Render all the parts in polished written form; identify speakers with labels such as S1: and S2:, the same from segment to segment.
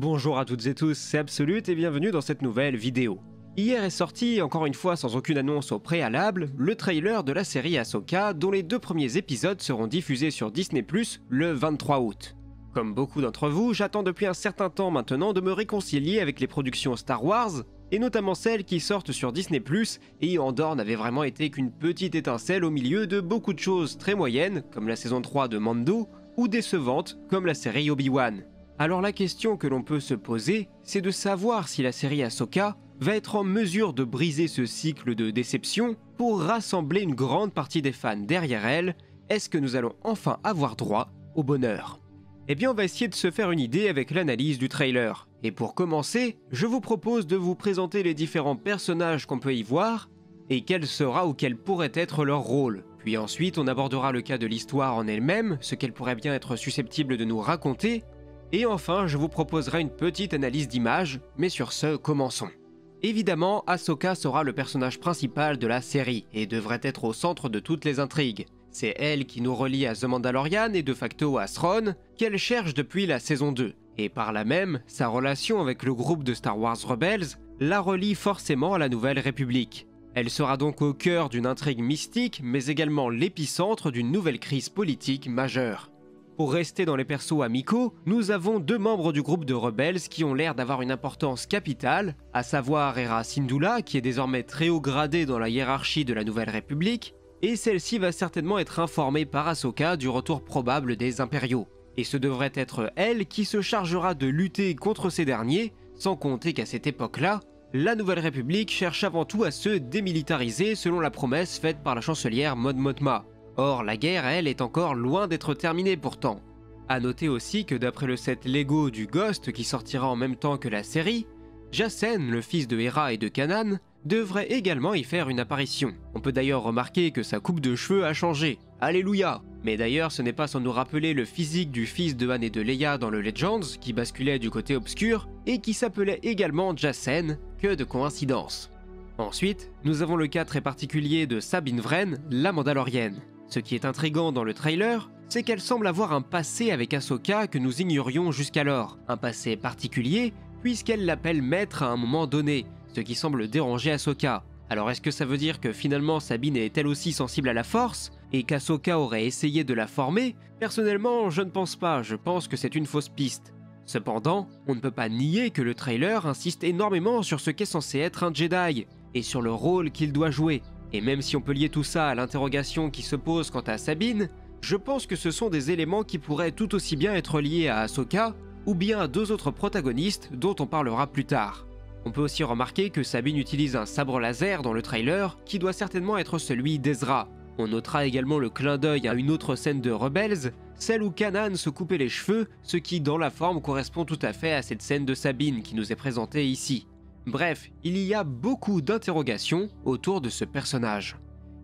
S1: Bonjour à toutes et tous, c'est Absolute et bienvenue dans cette nouvelle vidéo. Hier est sorti, encore une fois sans aucune annonce au préalable, le trailer de la série Ahsoka dont les 2 premiers épisodes seront diffusés sur Disney+, le 23 août. Comme beaucoup d'entre vous, j'attends depuis un certain temps maintenant de me réconcilier avec les productions Star Wars, et notamment celles qui sortent sur Disney+, et Andor n'avait vraiment été qu'une petite étincelle au milieu de beaucoup de choses très moyennes, comme la saison 3 de Mando, ou décevantes, comme la série Obi-Wan. Alors la question que l'on peut se poser, c'est de savoir si la série Ahsoka va être en mesure de briser ce cycle de déception pour rassembler une grande partie des fans derrière elle. Est-ce que nous allons enfin avoir droit au bonheur? Eh bien on va essayer de se faire une idée avec l'analyse du trailer. Et pour commencer, je vous propose de vous présenter les différents personnages qu'on peut y voir et quel sera ou quel pourrait être leur rôle. Puis ensuite on abordera le cas de l'histoire en elle-même, ce qu'elle pourrait bien être susceptible de nous raconter. Et enfin, je vous proposerai une petite analyse d'image, mais sur ce, commençons. Évidemment, Ahsoka sera le personnage principal de la série et devrait être au centre de toutes les intrigues. C'est elle qui nous relie à The Mandalorian et de facto à Thrawn, qu'elle cherche depuis la saison 2. Et par là même, sa relation avec le groupe de Star Wars Rebels la relie forcément à la Nouvelle République. Elle sera donc au cœur d'une intrigue mystique, mais également l'épicentre d'une nouvelle crise politique majeure. Pour rester dans les persos amicaux, nous avons 2 membres du groupe de Rebels qui ont l'air d'avoir une importance capitale, à savoir Hera Syndulla, qui est désormais très haut gradée dans la hiérarchie de la Nouvelle République, et celle-ci va certainement être informée par Ahsoka du retour probable des Impériaux. Et ce devrait être elle qui se chargera de lutter contre ces derniers, sans compter qu'à cette époque-là, la Nouvelle République cherche avant tout à se démilitariser selon la promesse faite par la chancelière Mon Mothma. Or, la guerre, elle, est encore loin d'être terminée pourtant. A noter aussi que d'après le set Lego du Ghost qui sortira en même temps que la série, Jacen, le fils de Hera et de Kanan, devrait également y faire une apparition. On peut d'ailleurs remarquer que sa coupe de cheveux a changé. Alléluia! Mais d'ailleurs, ce n'est pas sans nous rappeler le physique du fils de Han et de Leia dans le Legends, qui basculait du côté obscur, et qui s'appelait également Jacen, que de coïncidence. Ensuite, nous avons le cas très particulier de Sabine Wren, la Mandalorienne. Ce qui est intriguant dans le trailer, c'est qu'elle semble avoir un passé avec Ahsoka que nous ignorions jusqu'alors. Un passé particulier, puisqu'elle l'appelle maître à un moment donné, ce qui semble déranger Ahsoka. Alors est-ce que ça veut dire que finalement Sabine est elle aussi sensible à la force, et qu'Ahsoka aurait essayé de la former? Personnellement, je ne pense pas, je pense que c'est une fausse piste. Cependant, on ne peut pas nier que le trailer insiste énormément sur ce qu'est censé être un Jedi, et sur le rôle qu'il doit jouer. Et même si on peut lier tout ça à l'interrogation qui se pose quant à Sabine, je pense que ce sont des éléments qui pourraient tout aussi bien être liés à Ahsoka, ou bien à 2 autres protagonistes dont on parlera plus tard. On peut aussi remarquer que Sabine utilise un sabre laser dans le trailer, qui doit certainement être celui d'Ezra. On notera également le clin d'œil à une autre scène de Rebels, celle où Kanan se coupait les cheveux, ce qui dans la forme correspond tout à fait à cette scène de Sabine qui nous est présentée ici. Bref, il y a beaucoup d'interrogations autour de ce personnage.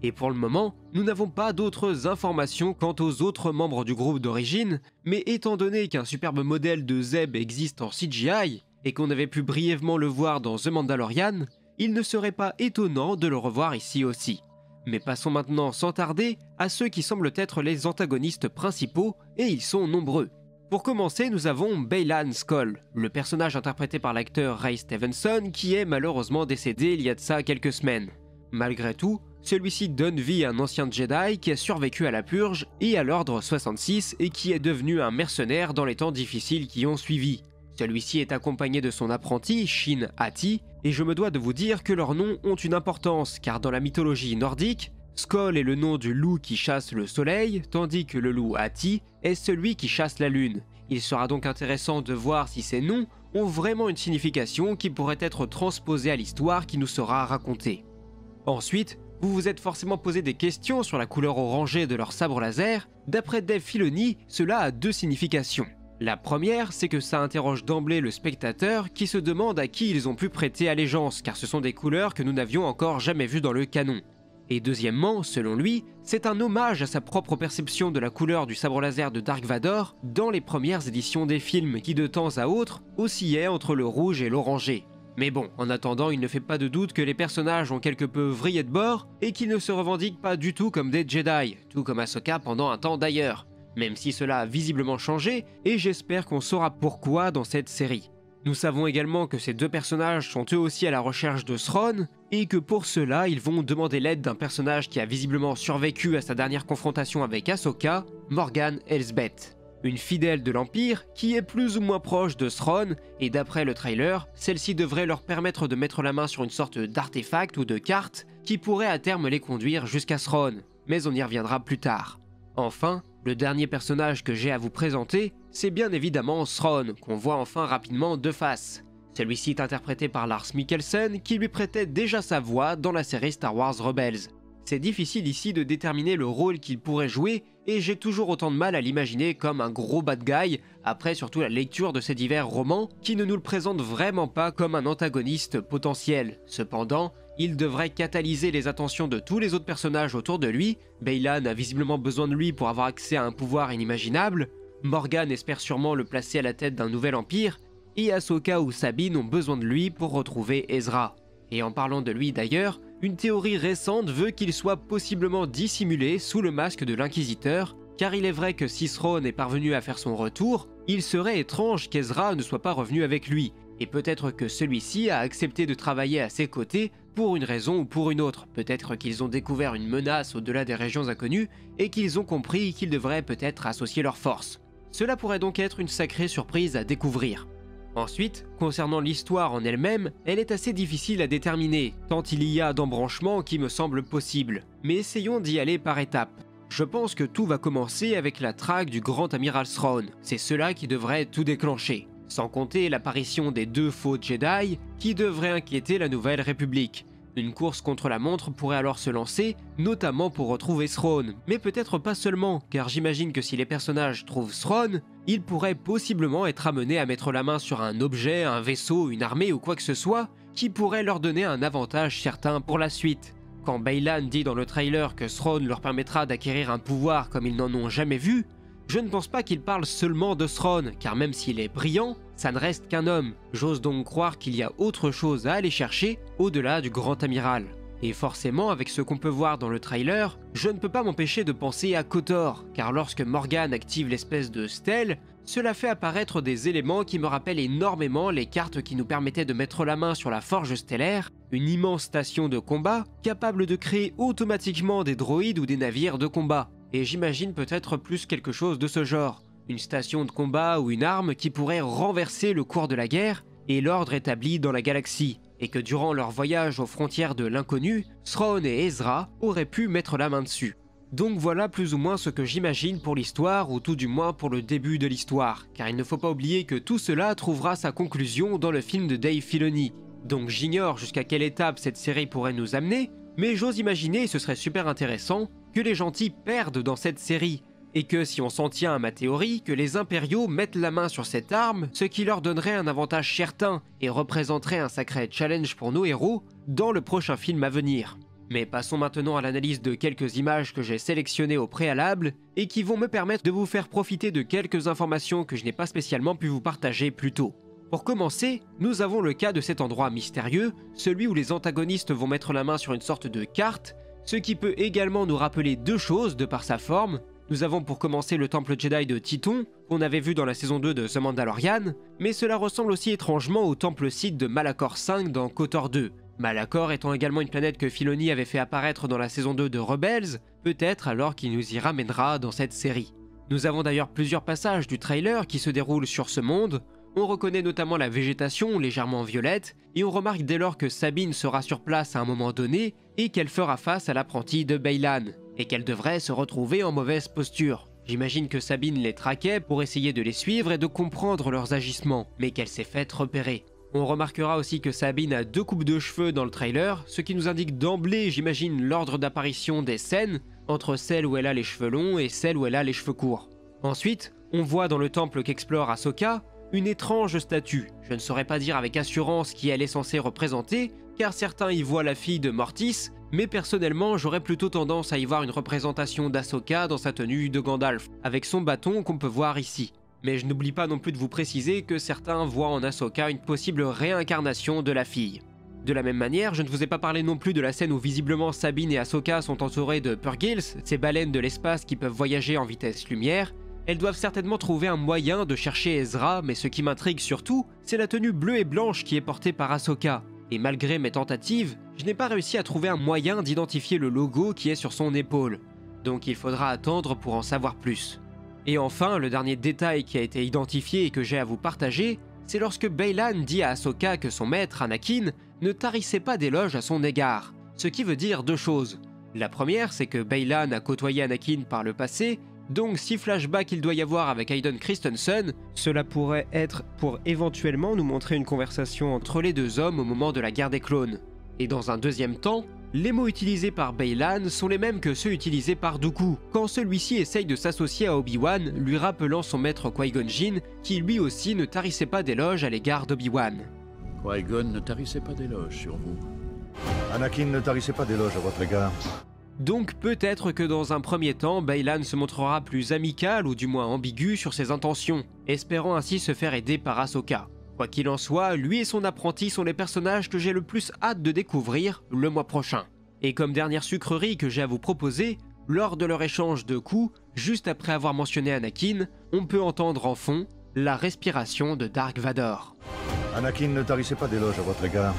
S1: Et pour le moment, nous n'avons pas d'autres informations quant aux autres membres du groupe d'origine, mais étant donné qu'un superbe modèle de Zeb existe en CGI, et qu'on avait pu brièvement le voir dans The Mandalorian, il ne serait pas étonnant de le revoir ici aussi. Mais passons maintenant sans tarder à ceux qui semblent être les antagonistes principaux, et ils sont nombreux. Pour commencer, nous avons Baylan Skoll, le personnage interprété par l'acteur Ray Stevenson qui est malheureusement décédé il y a de ça quelques semaines. Malgré tout, celui-ci donne vie à un ancien Jedi qui a survécu à la Purge et à l'Ordre 66 et qui est devenu un mercenaire dans les temps difficiles qui ont suivi. Celui-ci est accompagné de son apprenti, Shin Hati, et je me dois de vous dire que leurs noms ont une importance car dans la mythologie nordique, Skoll est le nom du loup qui chasse le soleil, tandis que le loup Hati est celui qui chasse la lune. Il sera donc intéressant de voir si ces noms ont vraiment une signification qui pourrait être transposée à l'histoire qui nous sera racontée. Ensuite, vous vous êtes forcément posé des questions sur la couleur orangée de leur sabre laser. D'après Dave Filoni, cela a 2 significations. La première, c'est que ça interroge d'emblée le spectateur qui se demande à qui ils ont pu prêter allégeance, car ce sont des couleurs que nous n'avions encore jamais vues dans le canon. Et deuxièmement, selon lui, c'est un hommage à sa propre perception de la couleur du sabre laser de Dark Vador dans les premières éditions des films qui de temps à autre oscillaient entre le rouge et l'orangé. Mais bon, en attendant, il ne fait pas de doute que les personnages ont quelque peu vrillé de bord et qu'ils ne se revendiquent pas du tout comme des Jedi, tout comme Ahsoka pendant un temps d'ailleurs. même si cela a visiblement changé, et j'espère qu'on saura pourquoi dans cette série. Nous savons également que ces deux personnages sont eux aussi à la recherche de Thrawn, et que pour cela ils vont demander l'aide d'un personnage qui a visiblement survécu à sa dernière confrontation avec Ahsoka, Morgan Elsbeth. Une fidèle de l'Empire qui est plus ou moins proche de Thrawn, et d'après le trailer, celle-ci devrait leur permettre de mettre la main sur une sorte d'artefact ou de carte qui pourrait à terme les conduire jusqu'à Thrawn, mais on y reviendra plus tard. Enfin, le dernier personnage que j'ai à vous présenter, c'est bien évidemment Thrawn, qu'on voit enfin rapidement de face. Celui-ci est interprété par Lars Mikkelsen, qui lui prêtait déjà sa voix dans la série Star Wars Rebels. C'est difficile ici de déterminer le rôle qu'il pourrait jouer, et j'ai toujours autant de mal à l'imaginer comme un gros bad guy, après surtout la lecture de ces divers romans, qui ne nous le présentent vraiment pas comme un antagoniste potentiel. Cependant, il devrait catalyser les attentions de tous les autres personnages autour de lui. Baylan a visiblement besoin de lui pour avoir accès à un pouvoir inimaginable, Morgan espère sûrement le placer à la tête d'un nouvel empire, et Ahsoka ou Sabine ont besoin de lui pour retrouver Ezra. Et en parlant de lui d'ailleurs, une théorie récente veut qu'il soit possiblement dissimulé sous le masque de l'Inquisiteur, car il est vrai que si Thrawn est parvenu à faire son retour, il serait étrange qu'Ezra ne soit pas revenu avec lui, et peut-être que celui-ci a accepté de travailler à ses côtés pour une raison ou pour une autre. Peut-être qu'ils ont découvert une menace au-delà des régions inconnues et qu'ils ont compris qu'ils devraient peut-être associer leurs forces. Cela pourrait donc être une sacrée surprise à découvrir. Ensuite, concernant l'histoire en elle-même, elle est assez difficile à déterminer, tant il y a d'embranchements qui me semblent possibles. Mais essayons d'y aller par étapes. Je pense que tout va commencer avec la traque du grand amiral Thrawn, c'est cela qui devrait tout déclencher. Sans compter l'apparition des deux faux Jedi qui devraient inquiéter la Nouvelle République. Une course contre la montre pourrait alors se lancer, notamment pour retrouver Thrawn, mais peut-être pas seulement, car j'imagine que si les personnages trouvent Thrawn, ils pourraient possiblement être amenés à mettre la main sur un objet, un vaisseau, une armée ou quoi que ce soit, qui pourrait leur donner un avantage certain pour la suite. Quand Baylan dit dans le trailer que Thrawn leur permettra d'acquérir un pouvoir comme ils n'en ont jamais vu, je ne pense pas qu'il parle seulement de Thrawn, car même s'il est brillant, ça ne reste qu'un homme. J'ose donc croire qu'il y a autre chose à aller chercher au-delà du grand amiral. Et forcément, avec ce qu'on peut voir dans le trailer, je ne peux pas m'empêcher de penser à KOTOR, car lorsque Morgan active l'espèce de stèle, cela fait apparaître des éléments qui me rappellent énormément les cartes qui nous permettaient de mettre la main sur la forge stellaire, une immense station de combat capable de créer automatiquement des droïdes ou des navires de combat. Et j'imagine peut-être plus quelque chose de ce genre, une station de combat ou une arme qui pourrait renverser le cours de la guerre et l'ordre établi dans la galaxie, et que durant leur voyage aux frontières de l'inconnu, Thrawn et Ezra auraient pu mettre la main dessus. Donc voilà plus ou moins ce que j'imagine pour l'histoire, ou tout du moins pour le début de l'histoire, car il ne faut pas oublier que tout cela trouvera sa conclusion dans le film de Dave Filoni. Donc j'ignore jusqu'à quelle étape cette série pourrait nous amener, mais j'ose imaginer, et ce serait super intéressant, que les gentils perdent dans cette série, et que si on s'en tient à ma théorie, que les impériaux mettent la main sur cette arme, ce qui leur donnerait un avantage certain et représenterait un sacré challenge pour nos héros dans le prochain film à venir. Mais passons maintenant à l'analyse de quelques images que j'ai sélectionnées au préalable et qui vont me permettre de vous faire profiter de quelques informations que je n'ai pas spécialement pu vous partager plus tôt. Pour commencer, nous avons le cas de cet endroit mystérieux, celui où les antagonistes vont mettre la main sur une sorte de carte, ce qui peut également nous rappeler deux choses de par sa forme. Nous avons pour commencer le temple Jedi de Tython, qu'on avait vu dans la saison 2 de The Mandalorian, mais cela ressemble aussi étrangement au temple Sith de Malachor 5 dans KOTOR 2. Malachor étant également une planète que Filoni avait fait apparaître dans la saison 2 de Rebels, peut-être alors qu'il nous y ramènera dans cette série. Nous avons d'ailleurs plusieurs passages du trailer qui se déroulent sur ce monde. On reconnaît notamment la végétation légèrement violette, et on remarque dès lors que Sabine sera sur place à un moment donné, et qu'elle fera face à l'apprenti de Baylan, et qu'elle devrait se retrouver en mauvaise posture. J'imagine que Sabine les traquait pour essayer de les suivre et de comprendre leurs agissements, mais qu'elle s'est faite repérer. On remarquera aussi que Sabine a deux coupes de cheveux dans le trailer, ce qui nous indique d'emblée, j'imagine, l'ordre d'apparition des scènes, entre celle où elle a les cheveux longs et celle où elle a les cheveux courts. Ensuite, on voit dans le temple qu'explore Ahsoka, une étrange statue. Je ne saurais pas dire avec assurance qui elle est censée représenter, car certains y voient la fille de Mortis, mais personnellement j'aurais plutôt tendance à y voir une représentation d'Ahsoka dans sa tenue de Gandalf, avec son bâton qu'on peut voir ici. Mais je n'oublie pas non plus de vous préciser que certains voient en Ahsoka une possible réincarnation de la fille. De la même manière, je ne vous ai pas parlé non plus de la scène où visiblement Sabine et Ahsoka sont entourées de Purgils, ces baleines de l'espace qui peuvent voyager en vitesse lumière, Elles doivent certainement trouver un moyen de chercher Ezra, mais ce qui m'intrigue surtout, c'est la tenue bleue et blanche qui est portée par Ahsoka. Et malgré mes tentatives, je n'ai pas réussi à trouver un moyen d'identifier le logo qui est sur son épaule. Donc il faudra attendre pour en savoir plus. Et enfin, le dernier détail qui a été identifié et que j'ai à vous partager, c'est lorsque Baylan dit à Ahsoka que son maître, Anakin, ne tarissait pas d'éloges à son égard. Ce qui veut dire deux choses. La première, c'est que Baylan a côtoyé Anakin par le passé, donc si flashback il doit y avoir avec Hayden Christensen, cela pourrait être pour éventuellement nous montrer une conversation entre les deux hommes au moment de la guerre des clones. Et dans un deuxième temps, les mots utilisés par Baylan sont les mêmes que ceux utilisés par Dooku, quand celui-ci essaye de s'associer à Obi-Wan, lui rappelant son maître Qui-Gon Jinn, qui lui aussi ne tarissait pas d'éloges à l'égard d'Obi-Wan.
S2: Qui-Gon ne tarissait pas d'éloges sur vous.
S3: Anakin ne tarissait pas d'éloges à votre égard.
S1: Donc peut-être que dans un premier temps, Baylan se montrera plus amical ou du moins ambigu sur ses intentions, espérant ainsi se faire aider par Ahsoka. Quoi qu'il en soit, lui et son apprenti sont les personnages que j'ai le plus hâte de découvrir le mois prochain. Et comme dernière sucrerie que j'ai à vous proposer, lors de leur échange de coups, juste après avoir mentionné Anakin, on peut entendre en fond la respiration de Dark Vador.
S3: Anakin ne tarissait pas d'éloges à votre égard.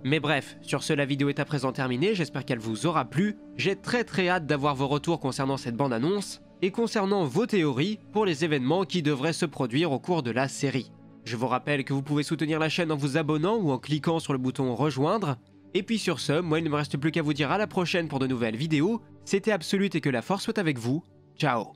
S1: Mais bref, sur ce la vidéo est à présent terminée, j'espère qu'elle vous aura plu, j'ai très hâte d'avoir vos retours concernant cette bande-annonce, et concernant vos théories pour les événements qui devraient se produire au cours de la série. Je vous rappelle que vous pouvez soutenir la chaîne en vous abonnant ou en cliquant sur le bouton rejoindre, et puis sur ce, moi il ne me reste plus qu'à vous dire à la prochaine pour de nouvelles vidéos, c'était Absolute et que la force soit avec vous, ciao.